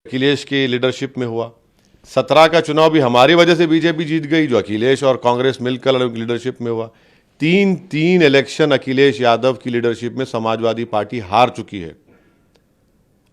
अखिलेश की लीडरशिप में हुआ। 17 का चुनाव भी हमारी वजह से बीजेपी जीत गई, जो अखिलेश और कांग्रेस मिलकर लीडरशिप में हुआ। तीन इलेक्शन अखिलेश यादव की लीडरशिप में समाजवादी पार्टी हार चुकी है।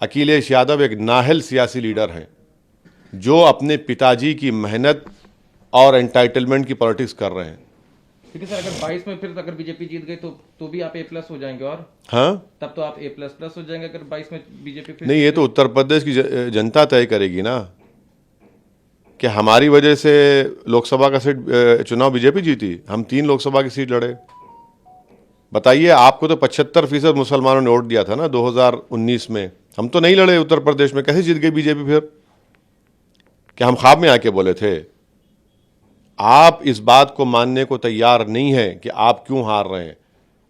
अखिलेश यादव एक नाअहल सियासी लीडर हैं जो अपने पिताजी की मेहनत और एंटाइटलमेंट की पॉलिटिक्स कर रहे हैं। लेकिन सर अगर 22 में फिर अगर बीजेपी जीत गई तो भी आप A+ हो जाएंगे, और हाँ, तब तो आप A++ हो जाएंगे अगर 22 में बीजेपी फिर नहीं, ये तो उत्तर प्रदेश की जनता तय करेगी ना कि हमारी वजह से लोकसभा का सीट चुनाव बीजेपी जीती। हम 3 लोकसभा की सीट लड़े। बताइए, आपको तो 75% मुसलमानों ने वोट दिया था ना 2019 में। हम तो नहीं लड़े उत्तर प्रदेश में, कैसे जीत गई बीजेपी फिर? क्या हम ख्वाब में आके बोले थे? आप इस बात को मानने को तैयार नहीं है कि आप क्यों हार रहे हैं,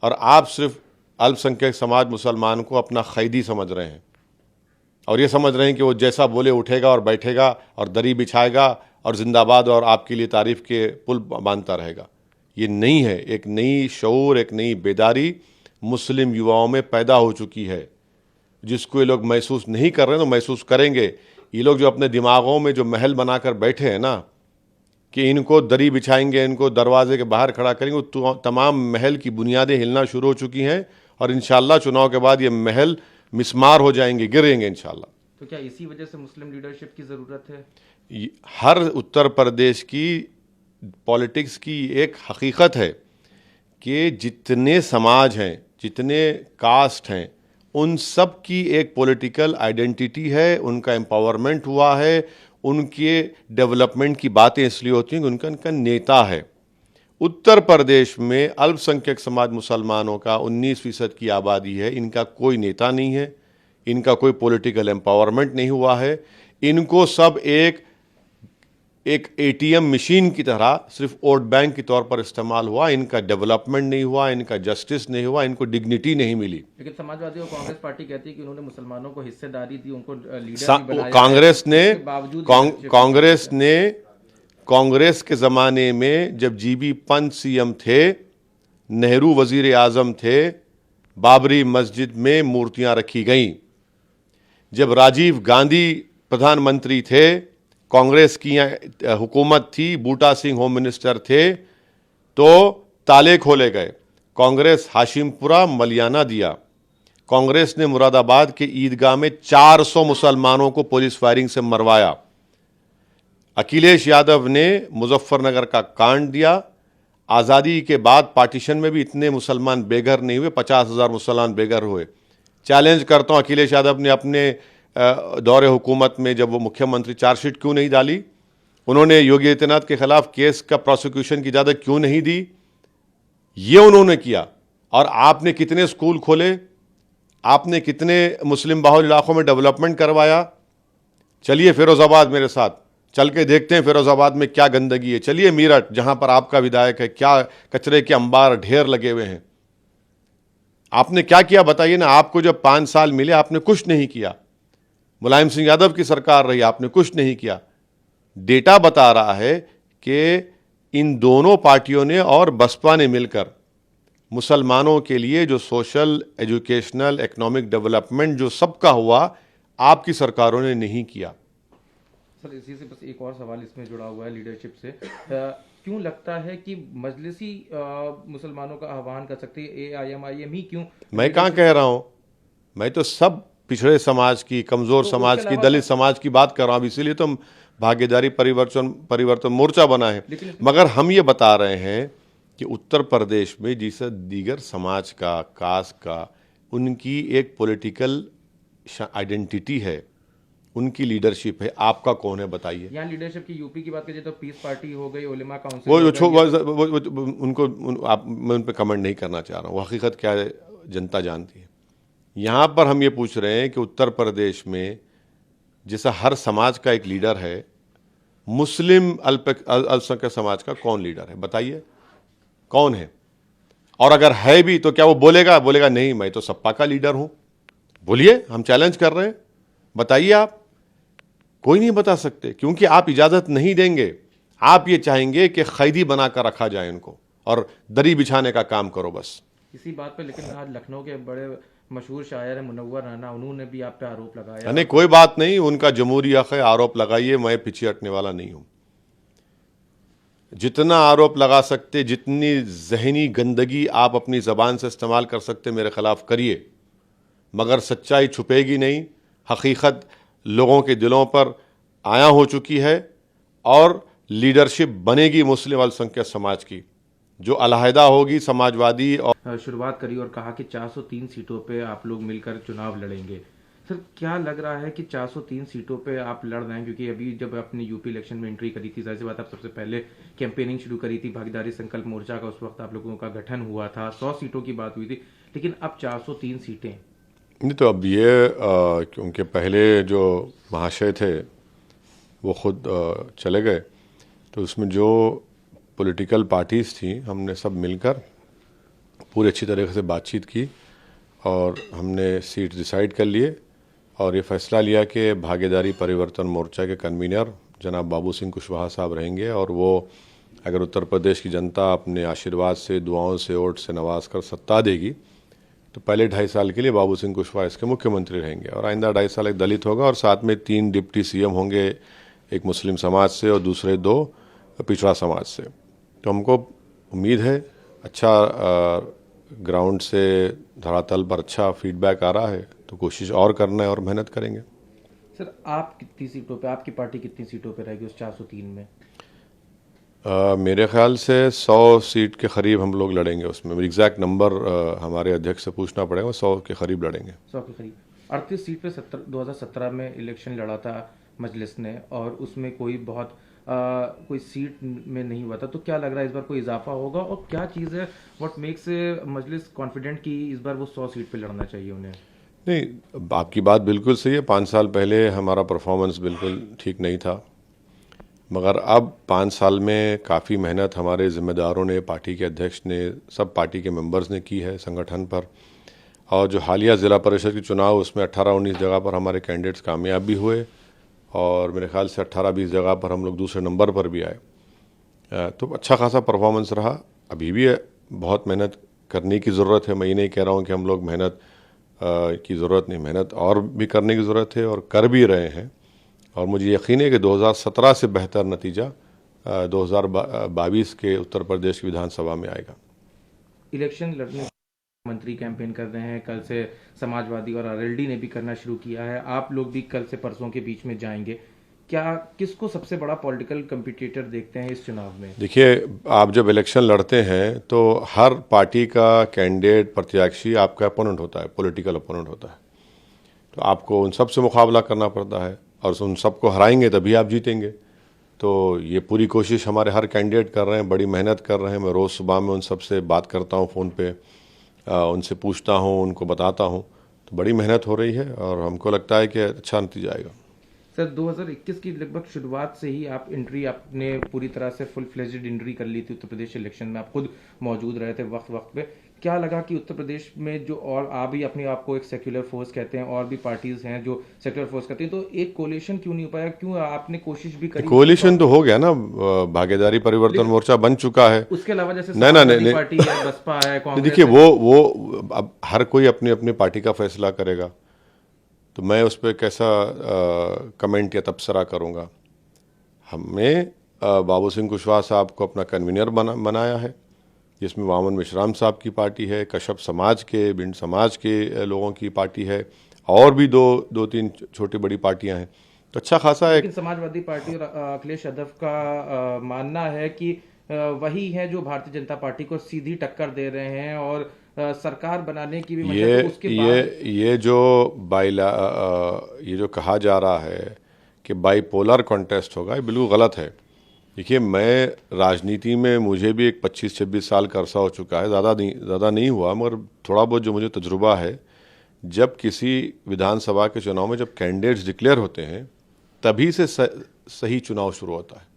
और आप सिर्फ अल्पसंख्यक समाज मुसलमान को अपना खैदी समझ रहे हैं और ये समझ रहे हैं कि वो जैसा बोले उठेगा और बैठेगा और दरी बिछाएगा और जिंदाबाद और आपके लिए तारीफ के पुल बांधता रहेगा। ये नहीं है। एक नई शऊर, एक नई बेदारी मुस्लिम युवाओं में पैदा हो चुकी है, जिसको ये लोग महसूस नहीं कर रहे हैं तो महसूस करेंगे। ये लोग जो अपने दिमागों में जो महल बनाकर बैठे हैं ना कि इनको दरी बिछाएंगे, इनको दरवाजे के बाहर खड़ा करेंगे, तो तमाम महल की बुनियादें हिलना शुरू हो चुकी हैं और इंशाल्लाह चुनाव के बाद ये महल मिस्मार हो जाएंगे, गिरेंगे इंशाल्लाह। तो क्या इसी वजह से मुस्लिम लीडरशिप की जरूरत है? हर उत्तर प्रदेश की पॉलिटिक्स की एक हकीकत है कि जितने समाज हैं, जितने कास्ट हैं, उन सब की एक पॉलिटिकल आइडेंटिटी है, उनका एम्पावरमेंट हुआ है, उनके डेवलपमेंट की बातें इसलिए होती हैं कि उनका उनका नेता है। उत्तर प्रदेश में अल्पसंख्यक समाज मुसलमानों का 19% की आबादी है। इनका कोई नेता नहीं है, इनका कोई पॉलिटिकल एम्पावरमेंट नहीं हुआ है। इनको सब एक ATM मशीन की तरह सिर्फ वोट बैंक के तौर पर इस्तेमाल हुआ। इनका डेवलपमेंट नहीं हुआ, इनका जस्टिस नहीं हुआ, इनको डिग्निटी नहीं मिली। लेकिन समाजवादी और कांग्रेस पार्टी कहती है कि उन्होंने मुसलमानों को हिस्सेदारी दी, उनको लीडर भी बनाया, कांग्रेस ने इसके बावजूद कांग्रेस के ज़माने में जब GB पंत CM थे, नेहरू वजीर आज़म थे, बाबरी मस्जिद में मूर्तियां रखी गईं। जब राजीव गांधी प्रधानमंत्री थे, कांग्रेस की हुकूमत थी, बूटा सिंह होम मिनिस्टर थे, तो ताले खोले गए। कांग्रेस हाशिमपुरा मलियाना दिया। कांग्रेस ने मुरादाबाद के ईदगाह में 400 मुसलमानों को पुलिस फायरिंग से मरवाया। अखिलेश यादव ने मुजफ्फरनगर का कांड दिया। आज़ादी के बाद पार्टीशन में भी इतने मुसलमान बेघर नहीं हुए, 50,000 मुसलमान बेघर हुए। चैलेंज करता हूं, अखिलेश यादव ने अपने दौरे हुकूमत में जब वो मुख्यमंत्री चार्जशीट क्यों नहीं डाली? उन्होंने योगी आदित्यनाथ के खिलाफ केस का प्रोसिक्यूशन की इजाज़त क्यों नहीं दी? ये उन्होंने किया। और आपने कितने स्कूल खोले, आपने कितने मुस्लिम बाहुल इलाकों में डेवलपमेंट करवाया। चलिए फिरोजाबाद मेरे साथ, चल के देखते हैं फिरोजाबाद में क्या गंदगी है। चलिए मीरठ, जहां पर आपका विधायक है, क्या कचरे के अंबार ढेर लगे हुए हैं। आपने क्या किया बताइए ना। आपको जब 5 साल मिले आपने कुछ नहीं किया। मुलायम सिंह यादव की सरकार रही, आपने कुछ नहीं किया। डेटा बता रहा है कि इन दोनों पार्टियों ने और बसपा ने मिलकर मुसलमानों के लिए जो सोशल, एजुकेशनल, इकोनॉमिक डेवलपमेंट जो सबका हुआ, आपकी सरकारों ने नहीं किया। सर इसी से बस एक और सवाल इसमें जुड़ा हुआ है लीडरशिप से। क्यों लगता है कि मजलिसी मुसलमानों का आह्वान कर सकती है, AIMIM ही क्यों? मैं कहाँ कह रहा हूँ, मैं तो सब पिछड़े समाज की, कमज़ोर समाज की, दलित समाज की बात कर रहा हूँ। इसीलिए तो भागीदारी परिवर्तन मोर्चा बना है। मगर हम ये बता रहे हैं कि उत्तर प्रदेश में जिसे दीगर समाज का, कास्ट का, उनकी एक पॉलिटिकल आइडेंटिटी है, उनकी लीडरशिप है। आपका कौन है बताइए? यहाँ लीडरशिप की यूपी की बात करिए तो पीस पार्टी हो गई, उलेमा काउंसिल मैं उन पर कमेंट नहीं करना चाह रहा हूँ। वो हकीकत क्या है जनता जानती है। यहाँ पर हम ये पूछ रहे हैं कि उत्तर प्रदेश में जैसा हर समाज का एक लीडर है, मुस्लिम अल्पसंख्यक समाज का कौन लीडर है बताइए, कौन है? और अगर है भी तो क्या वो बोलेगा नहीं मैं तो सपा का लीडर हूं? बोलिए, हम चैलेंज कर रहे हैं, बताइए आप। कोई नहीं बता सकते, क्योंकि आप इजाजत नहीं देंगे। आप ये चाहेंगे कि कैदी बनाकर रखा जाए इनको और दरी बिछाने का काम करो बस। इसी बात पे लेकिन आज लखनऊ के बड़े मशहूर शायर है मुनव्वर राना, उन्होंने भी आप पे आरोप लगाया। नहीं, कोई बात नहीं, उनका जमहूरी हक है, आरोप लगाइए, मैं पीछे हटने वाला नहीं हूं। जितना आरोप लगा सकते, जितनी जहनी गंदगी आप अपनी जबान से इस्तेमाल कर सकते मेरे खिलाफ करिए, मगर सच्चाई छुपेगी नहीं। हकीकत लोगों के दिलों पर आया हो चुकी है और लीडरशिप बनेगी मुस्लिम अल्पसंख्यक समाज की, जो अलहदा होगी समाजवादी। और शुरुआत करी और कहा कि 403 सीटों पे आप लोग मिलकर चुनाव लड़ेंगे। सर, क्या लग रहा है कि 403 सीटों पे आप लड़ रहे हैं? क्योंकि अभी जब आपने यूपी इलेक्शन में एंट्री करी थी, जाहिर सी बात आप सबसे पहले कैंपेनिंग शुरू करी थी, भागीदारी संकल्प मोर्चा का उस वक्त आप लोगों का गठन हुआ था, 100 सीटों की बात हुई थी, लेकिन अब 403 सीटें। नहीं तो अब ये क्योंकि पहले जो महाशय थे वो खुद चले गए, तो उसमें जो पॉलिटिकल पार्टीज़ थी, हमने सब मिलकर पूरी अच्छी तरीके से बातचीत की और हमने सीट डिसाइड कर लिए और ये फैसला लिया कि भागीदारी परिवर्तन मोर्चा के कन्वीनर जनाब बाबू सिंह कुशवाहा साहब रहेंगे और वो अगर उत्तर प्रदेश की जनता अपने आशीर्वाद से, दुआओं से, वोट से नवाज कर सत्ता देगी तो पहले 2.5 साल के लिए बाबू सिंह कुशवाहा इसके मुख्यमंत्री रहेंगे और आइंदा 2.5 साल एक दलित होगा और साथ में 3 डिप्टी सीएम होंगे, एक मुस्लिम समाज से और दूसरे 2 पिछड़ा समाज से। तो हमको उम्मीद है अच्छा ग्राउंड से धरातल पर अच्छा फीडबैक आ रहा है, तो कोशिश और करना है और मेहनत करेंगे। सर, आप कितनी सीटों पे, आपकी पार्टी कितनी सीटों पे रहेगी उस 403 में? मेरे ख्याल से 100 सीट के करीब हम लोग लड़ेंगे। उसमें एग्जैक्ट नंबर हमारे अध्यक्ष से पूछना पड़ेगा, 100 के करीब लड़ेंगे। 100 के करीब। 38 सीट पे 2017 में इलेक्शन लड़ा था मजलिस ने और उसमें कोई बहुत कोई सीट में नहीं हुआ था, तो क्या लग रहा है इस बार कोई इजाफा होगा? और क्या चीज़ है व्हाट मेक्स मजलिस कॉन्फिडेंट कि इस बार वो 100 सीट पे लड़ना चाहिए उन्हें? नहीं, आपकी बात बिल्कुल सही है। 5 साल पहले हमारा परफॉर्मेंस बिल्कुल ठीक नहीं था, मगर अब 5 साल में काफ़ी मेहनत हमारे ज़िम्मेदारों ने, पार्टी के अध्यक्ष ने, सब पार्टी के मेंबर्स ने की है संगठन पर। और जो हालिया ज़िला परिषद के चुनाव, उसमें 18-19 जगह पर हमारे कैंडिडेट्स कामयाब भी हुए और मेरे ख्याल से 18-20 जगह पर हम लोग दूसरे नंबर पर भी आए। तो अच्छा खासा परफॉर्मेंस रहा। अभी भी बहुत मेहनत करने की ज़रूरत है। मैं ये नहीं कह रहा हूँ कि हम लोग मेहनत की ज़रूरत नहीं, मेहनत और भी करने की ज़रूरत है और कर भी रहे हैं। और मुझे यकीन है कि 2017 से बेहतर नतीजा 2022 के उत्तर प्रदेश की विधानसभा में आएगा। इलेक्शन लड़ने मंत्री कैंपेन कर रहे हैं, कल से समाजवादी और आरएलडी ने भी करना शुरू किया है, आप लोग भी कल से परसों के बीच में जाएंगे। क्या किसको सबसे बड़ा पॉलिटिकल कम्पिटिटर देखते हैं इस चुनाव में? देखिए, आप जब इलेक्शन लड़ते हैं तो हर पार्टी का कैंडिडेट, प्रत्याशी आपका अपोनेंट होता है, पॉलिटिकल अपोनेंट होता है। तो आपको उन सब से मुकाबला करना पड़ता है और उन सबको हराएंगे तभी आप जीतेंगे। तो ये पूरी कोशिश हमारे हर कैंडिडेट कर रहे हैं, बड़ी मेहनत कर रहे हैं। मैं रोज़ सुबह में उन सब से बात करता हूँ फ़ोन पे, उनसे पूछता हूँ, उनको बताता हूँ। तो बड़ी मेहनत हो रही है और हमको लगता है कि अच्छा नतीजा आएगा। सर, 2021 की लगभग शुरुआत से ही आप एंट्री, आपने पूरी तरह से फुल फ्लेजेड एंट्री कर ली थी उत्तर प्रदेश इलेक्शन में, आप खुद मौजूद रहे थे वक्त वक्त पे। क्या लगा कि उत्तर प्रदेश में जो, और आप भी अपने आप को एक सेक्युलर फोर्स कहते हैं और भी पार्टीज हैं जो सेक्युलर फोर्स कहते हैं, तो एक कोलिशन क्यों नहीं हो पाया? क्यों आपने कोशिश भी करी? कोलिशन तो हो गया ना, भागीदारी परिवर्तन मोर्चा बन चुका है। उसके अलावा जैसे नहीं, समाजवादी पार्टी है, बसपा है, कांग्रेस देखिए, है। वो अब हर कोई अपनी अपनी पार्टी का फैसला करेगा, तो मैं उस पर कैसा कमेंट या तबसरा करूँगा। हमने बाबू सिंह कुशवाहा साहब को अपना कन्वीनर बनाया है, जिसमें वामन मिश्राम साहब की पार्टी है, कश्यप समाज के, बिंड समाज के लोगों की पार्टी है और भी दो तीन छोटी बड़ी पार्टियां हैं। तो अच्छा खासा है। लेकिन समाजवादी पार्टी और अखिलेश यादव का मानना है कि वही है जो भारतीय जनता पार्टी को सीधी टक्कर दे रहे हैं और सरकार बनाने की भी मंशा, तो उसके बाद ये जो कहा जा रहा है कि बाईपोलर कॉन्टेस्ट होगा, ये बिल्कुल गलत है। देखिए, मैं राजनीति में, मुझे भी एक 25-26 साल का अरसा हो चुका है, ज़्यादा नहीं हुआ, मगर थोड़ा बहुत जो मुझे तजुर्बा है, जब किसी विधानसभा के चुनाव में जब कैंडिडेट्स डिक्लेयर होते हैं तभी से सही चुनाव शुरू होता है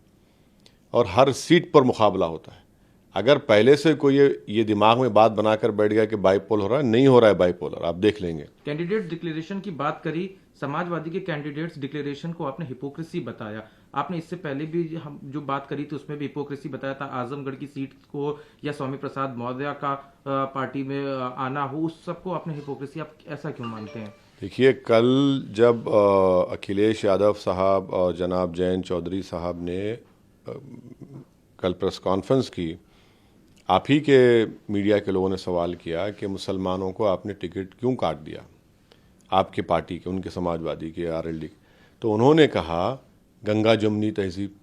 और हर सीट पर मुकाबला होता है। अगर पहले से कोई ये दिमाग में बात बनाकर बैठ गया कि बाईपोल हो रहा है, नहीं हो रहा है बाईपोलर, आप देख लेंगे। कैंडिडेट डिक्लेरेशन की बात करी, समाजवादी के कैंडिडेट्स डिक्लेरेशन को आपने हिपोक्रेसी बताया। आपने इससे पहले भी हम जो बात करी थी उसमें भी हिपोक्रेसी बताया था। आजमगढ़ की सीट को या स्वामी प्रसाद मौर्य का पार्टी में आना हो, उस सबको आपने हिपोक्रेसी, आप ऐसा क्यों मानते हैं? देखिए, कल जब अखिलेश यादव साहब और जनाब जयंत चौधरी साहब ने कल प्रेस कॉन्फ्रेंस की, आप ही के मीडिया के लोगों ने सवाल किया कि मुसलमानों को आपने टिकट क्यों काट दिया, आपके पार्टी के, उनके समाजवादी के, आरएलडी। तो उन्होंने कहा गंगा जमुनी तहजीब।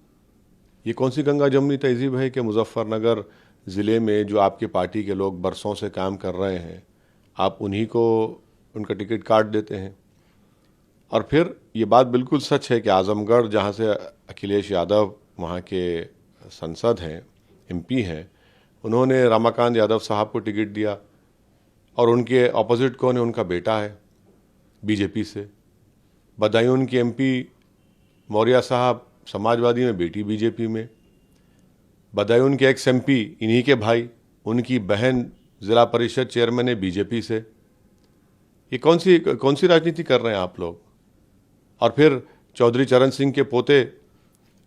ये कौन सी गंगा जमुनी तहजीब है कि मुजफ्फरनगर ज़िले में जो आपके पार्टी के लोग बरसों से काम कर रहे हैं, आप उन्हीं को उनका टिकट काट देते हैं। और फिर ये बात बिल्कुल सच है कि आजमगढ़, जहाँ से अखिलेश यादव वहाँ के सांसद हैं, एमपी हैं, उन्होंने रमाकांत यादव साहब को टिकट दिया और उनके ऑपोजिट कौन है? उनका बेटा है बीजेपी से। बदायूं के एमपी मौर्य साहब समाजवादी में, बेटी बीजेपी में। बदायूं के एक्स एमपी इन्हीं के भाई, उनकी बहन ज़िला परिषद चेयरमैन है बीजेपी से। ये कौन सी राजनीति कर रहे हैं आप लोग? और फिर चौधरी चरण सिंह के पोते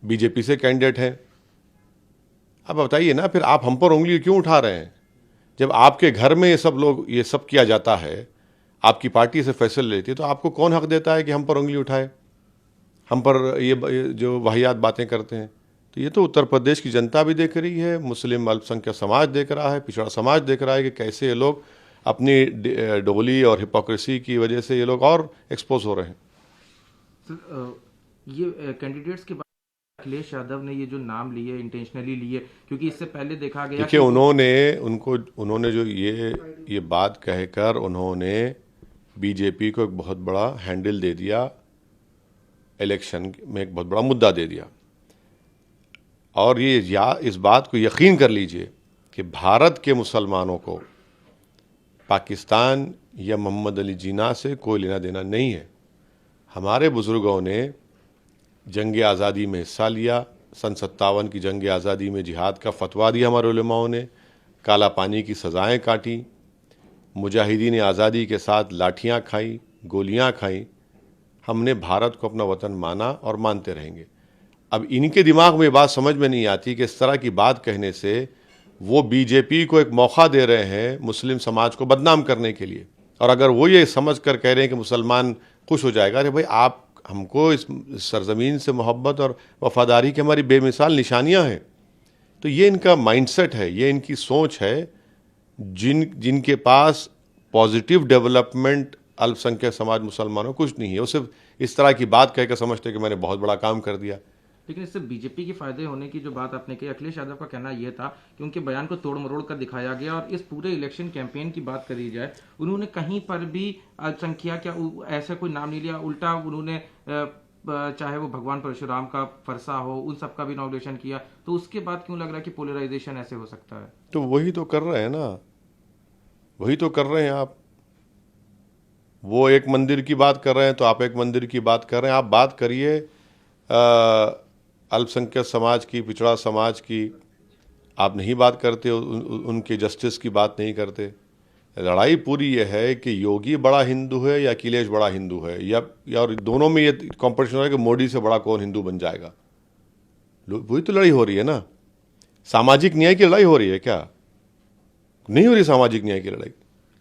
बीजेपी से कैंडिडेट हैं। अब बताइए ना, फिर आप हम पर उंगली क्यों उठा रहे हैं? जब आपके घर में ये सब किया जाता है, आपकी पार्टी से फैसले लेती है, तो आपको कौन हक देता है कि हम पर उंगली उठाए, हम पर ये जो वाहियात बातें करते हैं? तो ये तो उत्तर प्रदेश की जनता भी देख रही है, मुस्लिम अल्पसंख्यक समाज देख रहा है, पिछड़ा समाज देख रहा है कि कैसे ये लोग अपनी डोली और हिपोक्रेसी की वजह से ये लोग और एक्सपोज हो रहे हैं। ये कैंडिडेट्स के बाद अखिलेश यादव ने ये जो नाम लिए इंटेंशनली लिए, क्योंकि इससे पहले देखा गया देखिए, उन्होंने जो ये बात कहकर उन्होंने बीजेपी को एक बहुत बड़ा हैंडल दे दिया, इलेक्शन में एक बहुत बड़ा मुद्दा दे दिया। और इस बात को यकीन कर लीजिए कि भारत के मुसलमानों को पाकिस्तान या मोहम्मद अली जिन्ना से कोई लेना देना नहीं है। हमारे बुजुर्गों ने जंग आज़ादी में हिस्सा लिया, सन 57 की जंग आज़ादी में जिहाद का फतवा दिया हमारे उलेमाओं ने, काला पानी की सज़ाएं काटी, मुजाहिदीन आज़ादी के साथ लाठियां खाई, गोलियां खाई। हमने भारत को अपना वतन माना और मानते रहेंगे। अब इनके दिमाग में बात समझ में नहीं आती कि इस तरह की बात कहने से वो बीजेपी को एक मौका दे रहे हैं मुस्लिम समाज को बदनाम करने के लिए। और अगर वो ये समझ कर कह रहे हैं कि मुसलमान खुश हो जाएगा, अरे भाई, आप हमको इस सरजमीन से मोहब्बत और वफादारी की हमारी बेमिसाल निशानियां हैं। तो ये इनका माइंडसेट है, ये इनकी सोच है। जिनके पास पॉजिटिव डेवलपमेंट अल्पसंख्यक समाज मुसलमानों कुछ नहीं है, वो सिर्फ इस तरह की बात कहकर समझते कि मैंने बहुत बड़ा काम कर दिया। लेकिन इससे बीजेपी के फायदे होने की जो बात आपने कही, अखिलेश यादव का कहना यह था कि उनके बयान को तोड़ मरोड़ कर दिखाया गया। और इस पूरे इलेक्शन कैंपेन की बात करी जाए, उन्होंने कहीं पर भी अल्पसंख्यक या ऐसा कोई नाम नहीं लिया। उल्टा उन्होंने चाहे वो भगवान परशुराम का फरसा हो, उन सब का भी इनॉग्रेशन किया। तो उसके बाद क्यों लग रहा है कि पोलराइजेशन ऐसे हो सकता है? तो वही तो कर रहे हैं ना, वही तो कर रहे हैं आप। वो एक मंदिर की बात कर रहे हैं तो आप एक मंदिर की बात कर रहे हैं। आप बात करिए अल्पसंख्यक समाज की, पिछड़ा समाज की, आप नहीं बात करते, उनके जस्टिस की बात नहीं करते। लड़ाई पूरी ये है कि योगी बड़ा हिंदू है या अखिलेश बड़ा हिंदू है, या और दोनों में ये कॉम्पिटिशन है कि मोदी से बड़ा कौन हिंदू बन जाएगा। वही तो लड़ाई हो रही है ना। सामाजिक न्याय की लड़ाई हो रही है क्या? नहीं हो रही सामाजिक न्याय की लड़ाई।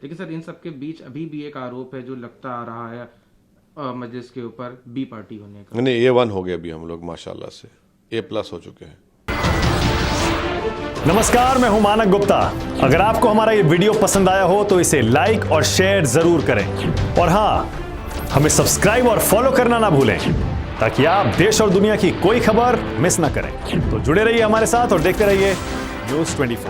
लेकिन सर, इन सबके बीच अभी भी एक आरोप है जो लगता आ रहा है मजलिस के ऊपर, बी पार्टी होने का। नहीं, A1 हो गए अभी हम लोग, माशाल्लाह से A+ हो चुके हैं। नमस्कार, मैं हूं मानक गुप्ता। अगर आपको हमारा ये वीडियो पसंद आया हो तो इसे लाइक और शेयर जरूर करें। और हां, हमें सब्सक्राइब और फॉलो करना ना भूलें, ताकि आप देश और दुनिया की कोई खबर मिस ना करें। तो जुड़े रहिए हमारे साथ और देखते रहिए News 24।